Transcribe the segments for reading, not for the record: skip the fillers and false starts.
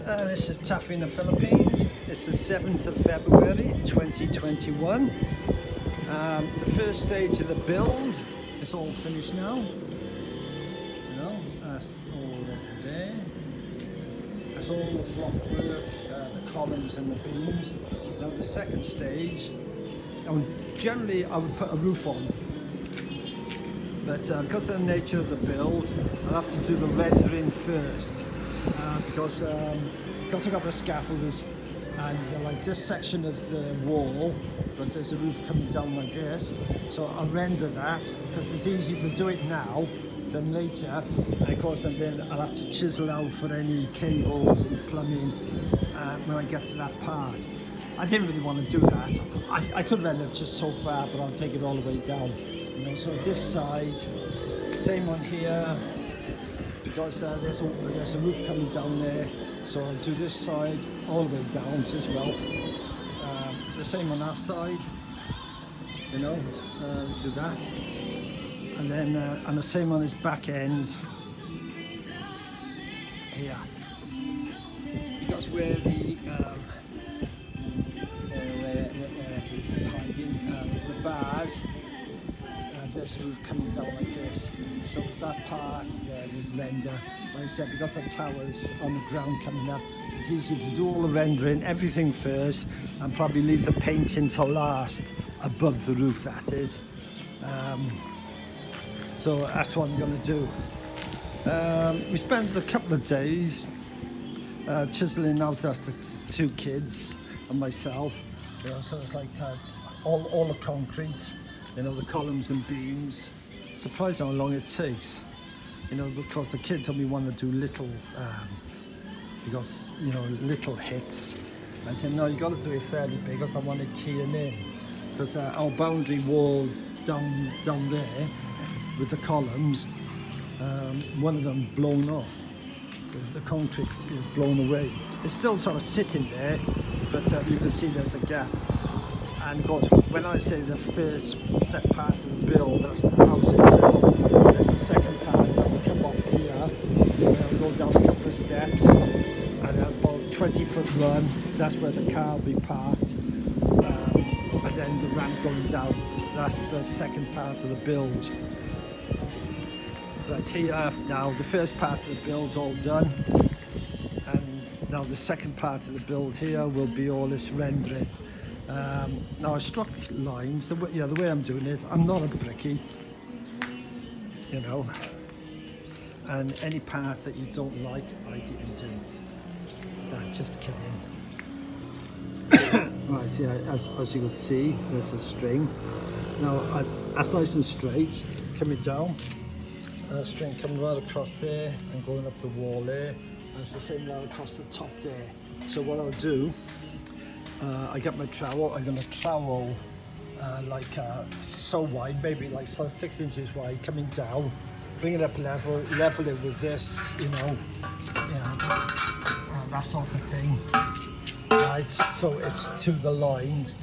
This is Taffy in the Philippines. It's the 7th of February 2021. The first stage of the build is all finished now. You know, that's all up there. That's all the blockwork, the columns and the beams. Now the second stage, generally I would put a roof on. But because of the nature of the build, I'll have to do the rendering first. Because I've got the scaffolders and like this section of the wall, because there's a roof coming down like this, so I'll render that because it's easier to do it now than later. And of course, and then I'll have to chisel out for any cables and plumbing when I get to that part. I didn't really want to do that. I could render just so far, but I'll take it all the way down. You know, so this side, same on here. Because there's a roof coming down there, so I'll do this side all the way down as well. The same on that side, you know, do that, and then and the same on this back end here. That's where the hiding the bars. There's a roof coming down like this, so there's that part there with render. Like I said, because the towers on the ground coming up, it's easy to do all the rendering, everything first, and probably leave the painting till last, above the roof that is. So that's what I'm going to do. We spent a couple of days chiseling out us the two kids and myself. You know, so it's like that, all the concrete. You know, the columns and beams. Surprised how long it takes. You know, because the kids only want to do little, little hits. I said, no, you got to do it fairly big because I want it keying in. Because our boundary wall down there with the columns, one of them blown off. The concrete is blown away. It's still sort of sitting there, but you can see there's a gap. And of course, when I say the first set part of the build, that's the house itself. There's the second part, I'll come off here, I'll go down a couple of steps, and about 20-foot run, that's where the car will be parked. And then the ramp going down, that's the second part of the build. But here, now the first part of the build's all done, and now the second part of the build here will be all this rendering. Now I struck lines, the way I'm doing it, I'm not a brickie, you know, and any part that you don't like, I didn't do. Just kidding. Right, see, as you can see, there's a string. Now, that's nice and straight, coming down, string coming right across there and going up the wall there, and it's the same line across the top there. So what I'll do, I get my trowel. I'm going to trowel so wide, maybe like 6 inches wide, coming down, bring it up level it with this, that sort of thing. Right, so it's to the lines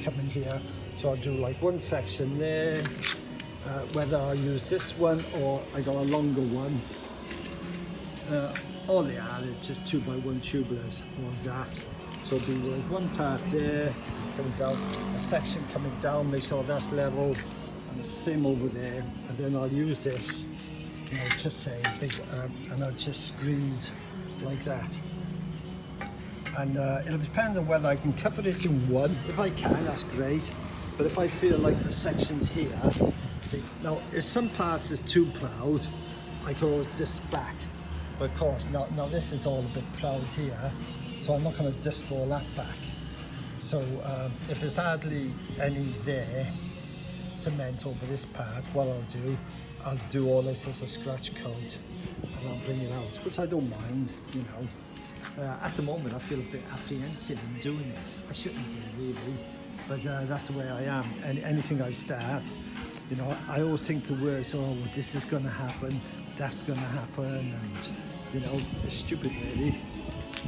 coming here. So I'll do like one section there, whether I use this one or I got a longer one. All they are, it's just 2x1 tubulars or that. So it'll be like one part there, coming down, a section coming down, make sure that's level, and the same over there. And then I'll use this, just say, and I'll just screed like that. And it'll depend on whether I can cover it in one. If I can, that's great. But if I feel like the section's here, see, now if some parts is too proud, I can always disc back. But of course, now this is all a bit proud here. So I'm not going to disc all that back. So if there's hardly any there, cement over this part, what I'll do all this as a scratch coat and I'll bring it out, which I don't mind, you know. At the moment I feel a bit apprehensive in doing it. I shouldn't do really, but that's the way I am. And anything I start, you know, I always think the worst, oh, well, this is going to happen, that's going to happen, and, you know, it's stupid really.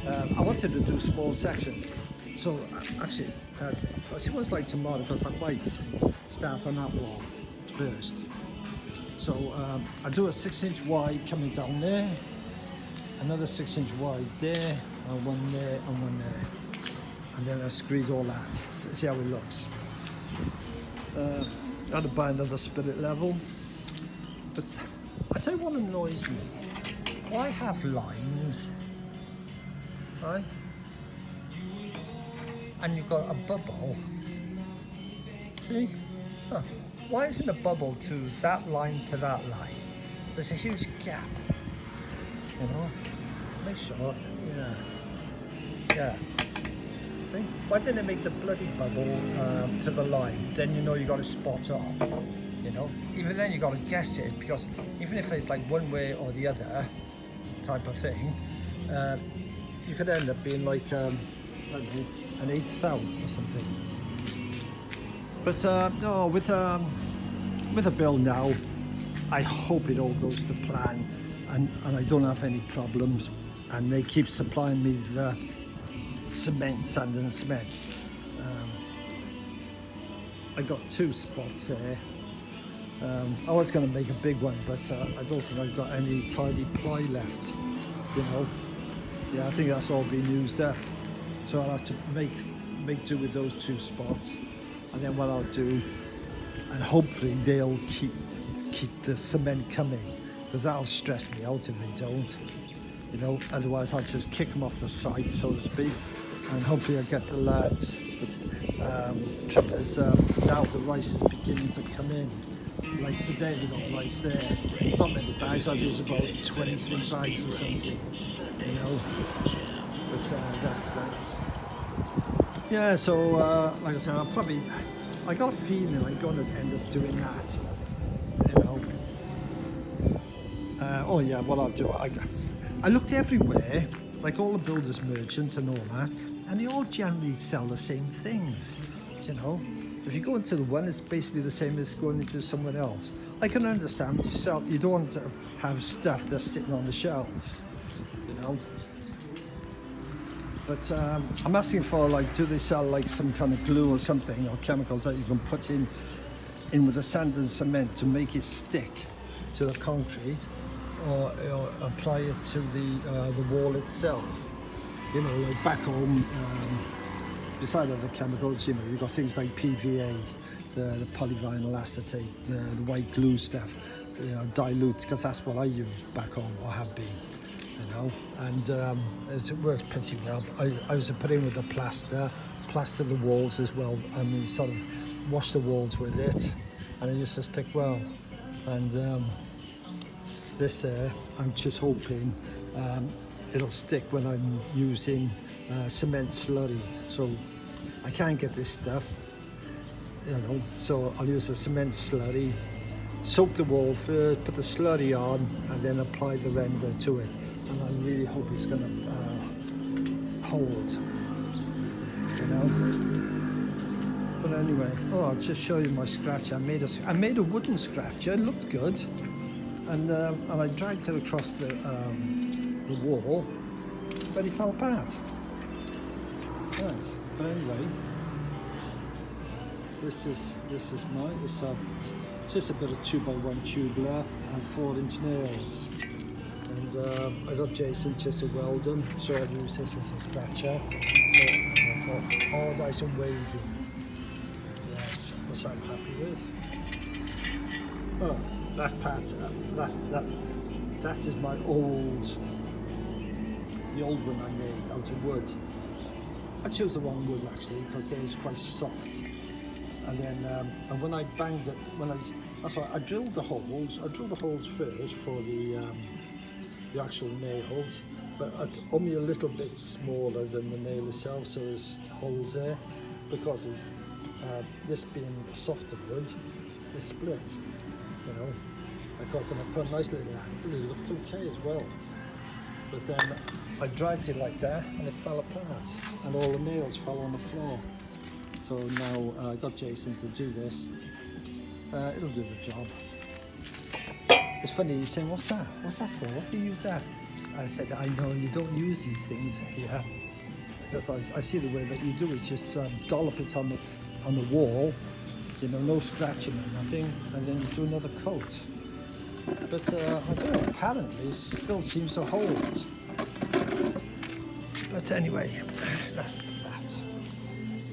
I wanted to do small sections, so actually, I see what's like tomorrow, because I might start on that wall first. So I do a 6-inch wide coming down there, another 6-inch wide there, and one there, and one there. And then I screed all that, see how it looks. I had to buy another spirit level. But I tell you what annoys me. Why have lines, right? And you've got a bubble. See? Huh. Why isn't a bubble to that line to that line? There's a huge gap. You know? Make sure. Yeah. Yeah. See? Why didn't it make the bloody bubble to the line? Then you know you got a spot on. You know? Even then you got to guess it, because even if it's like one way or the other type of thing, you could end up being like I don't know, an 8th or something. But no, with a build now, I hope it all goes to plan, and I don't have any problems, and they keep supplying me the cement, sand and cement. I got 2 spots there. I was going to make a big one, but I don't think I've got any tidy ply left, you know. Yeah, I think that's all been used up. So I'll have to make do with those 2 spots. And then what I'll do, and hopefully they'll keep the cement coming, because that'll stress me out if they don't. You know, otherwise I'll just kick them off the site, so to speak, and hopefully I'll get the lads. But trouble is, now the rice is beginning to come in. Like today they got rice there. Not many bags, I've used about 23 bags or something, you know. But that's that. Yeah, so like I said, I got a feeling I'm going to end up doing that, you know. Oh yeah, what I'll do, I looked everywhere, like all the builders merchants and all that, and they all generally sell the same things, you know. If you go into the one, it's basically the same as going into someone else. I can understand you don't want to have stuff that's sitting on the shelves, you know. But I'm asking for, like, do they sell like some kind of glue or something, or chemicals that you can put in with the sand and cement to make it stick to the concrete, or apply it to the wall itself. You know, like back home, beside other chemicals, you know, you've got things like PVA, the polyvinyl acetate, the white glue stuff, you know, dilute, because that's what I use back home, or have been. You know, and it works pretty well. I used to put in with the plaster the walls as well. I mean, sort of wash the walls with it, and it used to stick well. And this there, I'm just hoping it'll stick when I'm using cement slurry. So I can't get this stuff, you know, so I'll use a cement slurry, soak the wall first, put the slurry on, and then apply the render to it. And I really hope it's going to hold, you know. But anyway, I'll just show you my scratcher. I made a wooden scratcher. It looked good, and I dragged it across the wall, but it fell apart. Right. But anyway, this is mine. It's just a bit of 2x1 tubular and 4-inch nails. And I got Jason just to weld them, so I've used this as a scratcher. So I've got all nice and wavy. Yes, which I'm happy with. Oh, that part, that is my the old one I made out of wood. I chose the wrong wood actually, because it's quite soft. And then and when I banged it, I drilled the holes. I drilled the holes first for the actual nails, but only a little bit smaller than the nail itself, so there's holes there, because this being a softer wood, it's split, you know. Of course, then I put a nice little handle, it looked okay as well. But then I dragged it like that, and it fell apart, and all the nails fell on the floor. So now I got Jason to do this. It'll do the job. It's funny, he's saying, what's that? What's that for? What do you use that? I said, I know you don't use these things here, because I see the way that you do it. Just dollop it on the wall, you know, no scratching or nothing, and then you do another coat. But I don't know, apparently it still seems to hold. But anyway, that's that.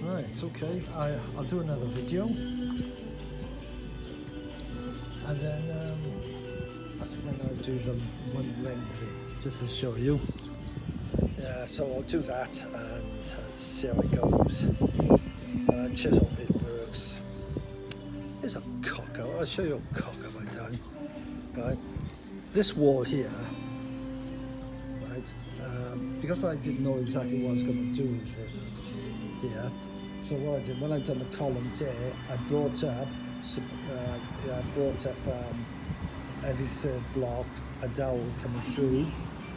Right, it's okay. I'll do another video. And then that's when I'll do the one rendering, just to show you. Yeah, so I'll do that and see how it goes. Chisel bit works. Here's a cocker. I'll show you a cocker by time. Right, this wall here. Right, because I didn't know exactly what I was going to do with this here. So what I did when I done the columns there, I brought up. Every third block a dowel coming through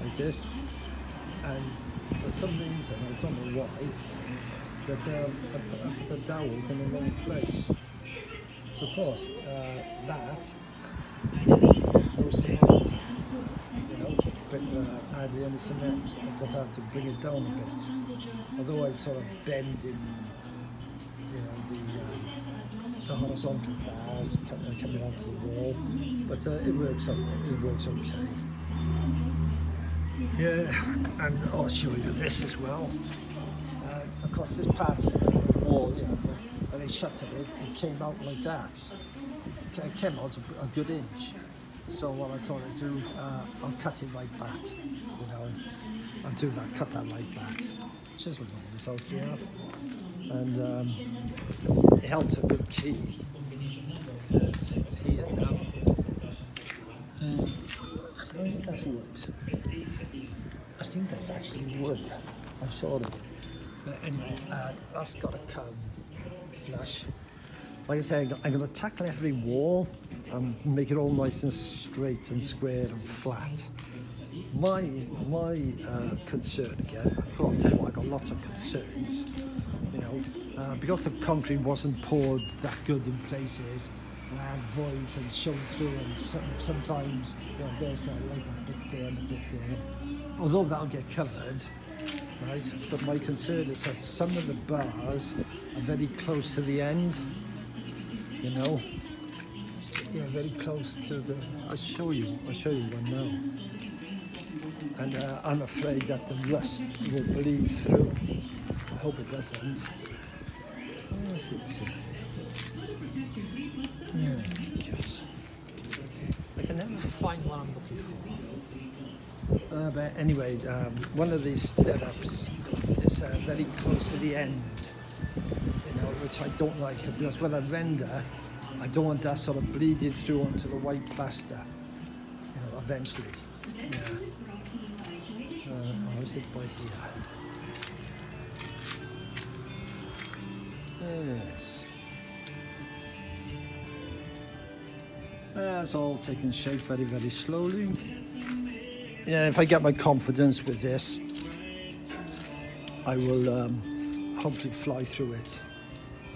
like this, and for some reason I don't know why, but I put the dowels in the wrong place. So of course that no cement, but hardly any cement, because I had to bring it down a bit. Otherwise, sort of bending, the horizontal bars coming onto the wall, but it works okay. Yeah, and I'll show you this as well. Of course, this part here, the wall, when they shut it came out like that. It came out a good inch. So what I thought I'd do, I'll cut it right back. I'll do that, cut that right back. Chisel all this out here. And it helps a good key. Here down. I think that's wood. I think that's actually wood. I'm sure of it. But anyway, that's got to come flush. Like I say, I'm going to tackle every wall and make it all nice and straight and square and flat. My concern again, I'll tell you what, I got lots of concerns. Because the concrete wasn't poured that good in places, and I had voids and showed through, and sometimes there's like a bit there and a bit there. Although that'll get covered, right? But my concern is that some of the bars are very close to the end. Yeah, very close to the. I'll show you one now. And I'm afraid that the rust will bleed through. I hope it doesn't. Where is it today? Yes. I can never find what I'm looking for. But anyway, one of these stirrups is very close to the end, which I don't like, because when I render, I don't want that sort of bleeding through onto the white plaster, eventually. Yeah. Or is it by here? Yes. It's all taking shape very, very slowly. Yeah, if I get my confidence with this, I will hopefully fly through it.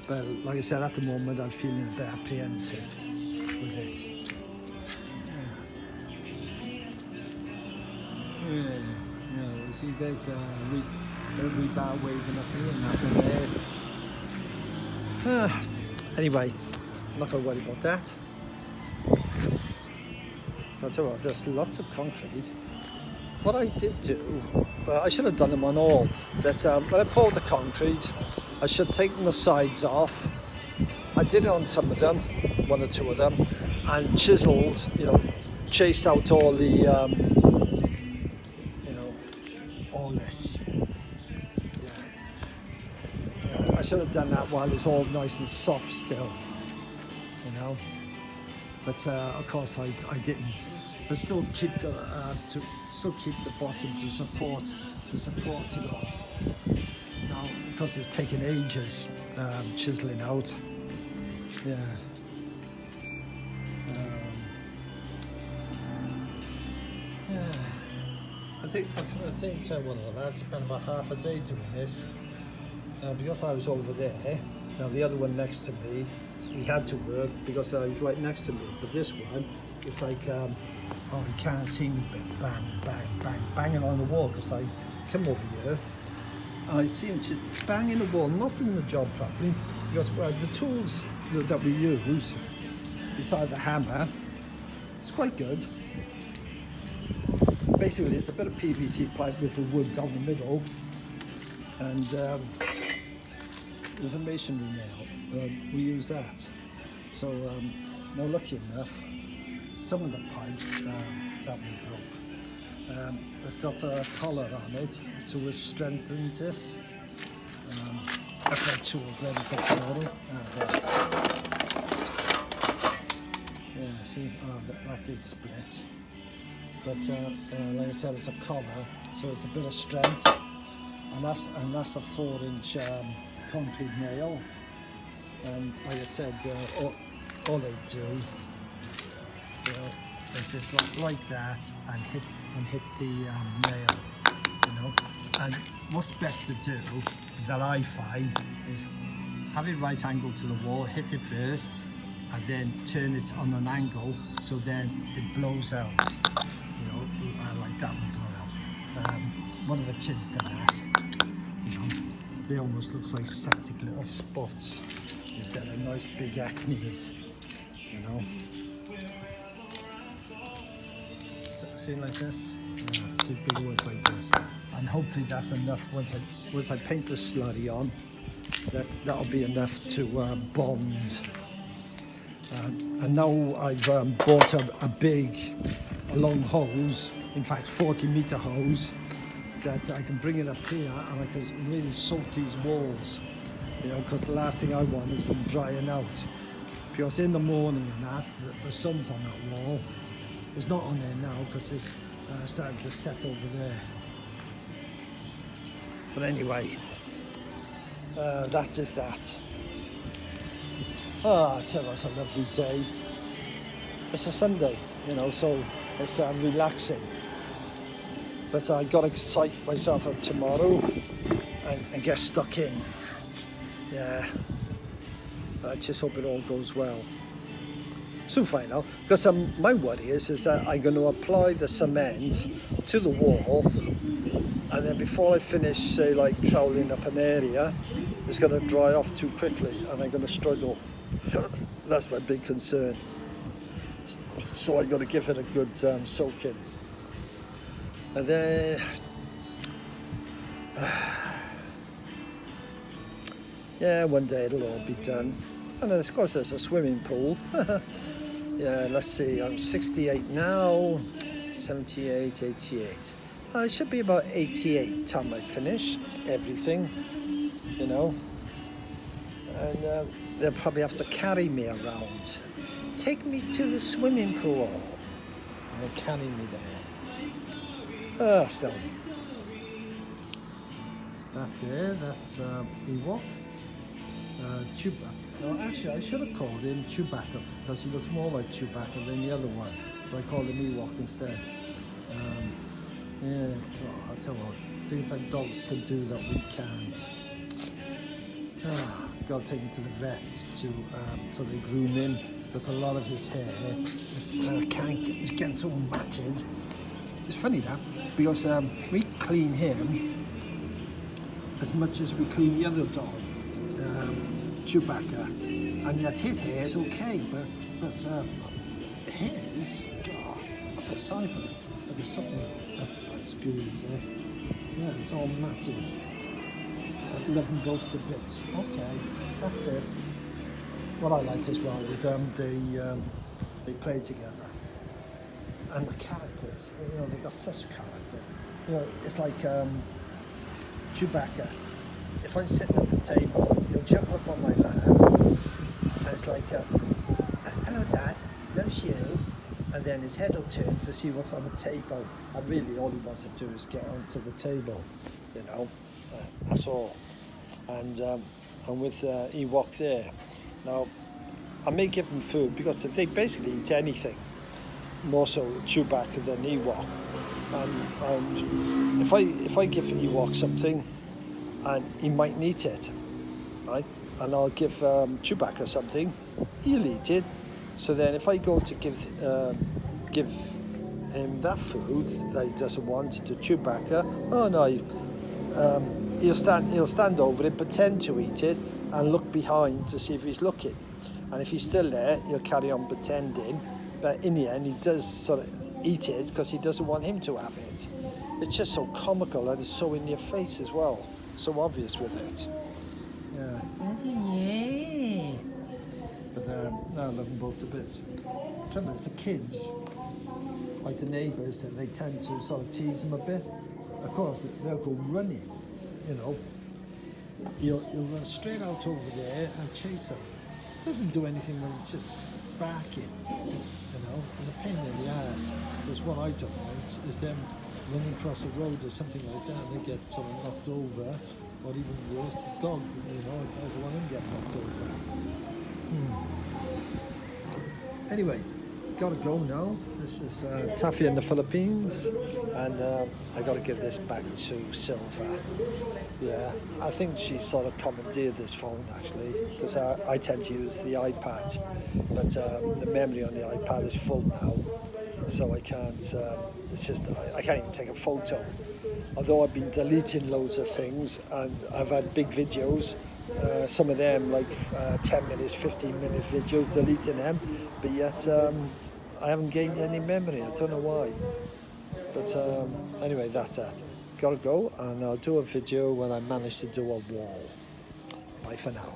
But like I said, at the moment, I'm feeling a bit apprehensive with it. Yeah, you see there's a rebar waving up here and nothing there. Anyway, I'm not going to worry about that. I'll tell you what, there's lots of concrete. What I did do, but I should have done them on all, that when I poured the concrete, I should have taken the sides off. I did it on some of them, one or two of them, and chiseled, chased out all the, all this. Yeah, I should have done that while it's all nice and soft still, But of course I didn't. But still keep the bottom to support it all. Now, because it's taken ages chiseling out. Yeah. I think one of the lads spent about half a day doing this. Because I was over there. Now the other one next to me, he had to work because I was right next to me. But this one, it's like, you can't see me, but bang, bang, bang, banging on the wall, because I come over here and I see him just banging the wall, not doing the job properly, because the tools that we use, beside the hammer, it's quite good. Basically, it's a bit of PVC pipe with the wood down the middle, And with a masonry nail, we use that. So now lucky enough, some of the pipes that we broke, it's got a collar on it to strengthen this. I've got tools ready for tomorrow. Yeah, see, that did split. But like I said, it's a collar, so it's a bit of strength. And that's a 4-inch concrete nail. And like I said, all they do is just like that and hit the nail, And what's best to do, that I find, is have it right angle to the wall, hit it first, and then turn it on an angle so then it blows out. Like that one blow out. One of the kids done that. They almost look like septic little spots instead of nice big acnes. See like this? See big ones like this. And hopefully that's enough. Once I paint the slurry on, that'll be enough to bond. And now I've bought a long hose, in fact 40-meter hose, that I can bring it up here and I can really soak these walls, because the last thing I want is them drying out. Because in the morning and that, the sun's on that wall. It's not on there now because it's starting to set over there. But anyway, that is that. I tell you, it's a lovely day. It's a Sunday, so it's relaxing. But I got to excite myself up tomorrow and get stuck in. Yeah. I just hope it all goes well. Soon find out, because my worry is that I'm going to apply the cement to the wall, and then before I finish, say like troweling up an area, it's going to dry off too quickly and I'm going to struggle. That's my big concern. So I've got to give it a good soaking. And then yeah, one day it'll all be done. And then of course there's a swimming pool. Yeah, let's see, I'm 68 now, 78, 88. It should be about 88 time I finish everything, And they'll probably have to carry me around. Take me to the swimming pool. And they'll carry me there. So that there, that's Ewok. Chewbacca. No, actually, I should have called him Chewbacca because he looks more like Chewbacca than the other one. But I called him Ewok instead. Yeah, I'll tell you what, things like dogs can do that we can't. Got to take him to the vets so they groom him, because a lot of his hair is getting so matted. It's funny that, because we clean him as much as we clean the other dog, Chewbacca, and yet his hair is okay, but his, God, I feel sorry for him. But there's something that's gooey there. Yeah, it's all matted. I love them both to bits. Okay, that's it. What I like as well with them, they play together. And the characters, they got such character. It's like Chewbacca. If I'm sitting at the table, he'll jump up on my lap, and it's like, hello Dad, loves you. And then his head will turn to see what's on the table. And really all he wants to do is get onto the table, that's all. And with Ewok there. Now, I may give them food because they basically eat anything. More so Chewbacca than Ewok. And if I give Ewok something, and he might eat it, right? And I'll give Chewbacca something, he'll eat it. So then if I go to give him that food that he doesn't want to Chewbacca, oh no, he'll stand over it, pretend to eat it, and look behind to see if he's looking. And if he's still there, he'll carry on pretending. But in the end, he does sort of eat it because he doesn't want him to have it. It's just so comical and it's so in your face as well. so obvious with it. Yeah. But no, I love them both a bit. Trouble is the kids, like the neighbours, they tend to sort of tease them a bit. Of course, they'll go running, you know. He'll run straight out over there and chase them. Doesn't do anything when he's just barking, you know. There's a pain in the ass. There's one I don't want, is them running across the road or something like that, and they get sort of knocked over, or even worse, the dog, you know, I don't want him to get knocked over. Anyway, gotta go now. This is Taffy in the Philippines, and I gotta give this back to Silva. Yeah, I think she sort of commandeered this phone actually, because I tend to use the iPad, but the memory on the iPad is full now, so I can't. It's just I can't even take a photo. Although I've been deleting loads of things, and I've had big videos. Some of them like 10 minutes, 15-minute videos, deleting them, but yet I haven't gained any memory. I don't know why. But anyway, that's that. Gotta go, and I'll do a video when I manage to do a wall. Bye for now.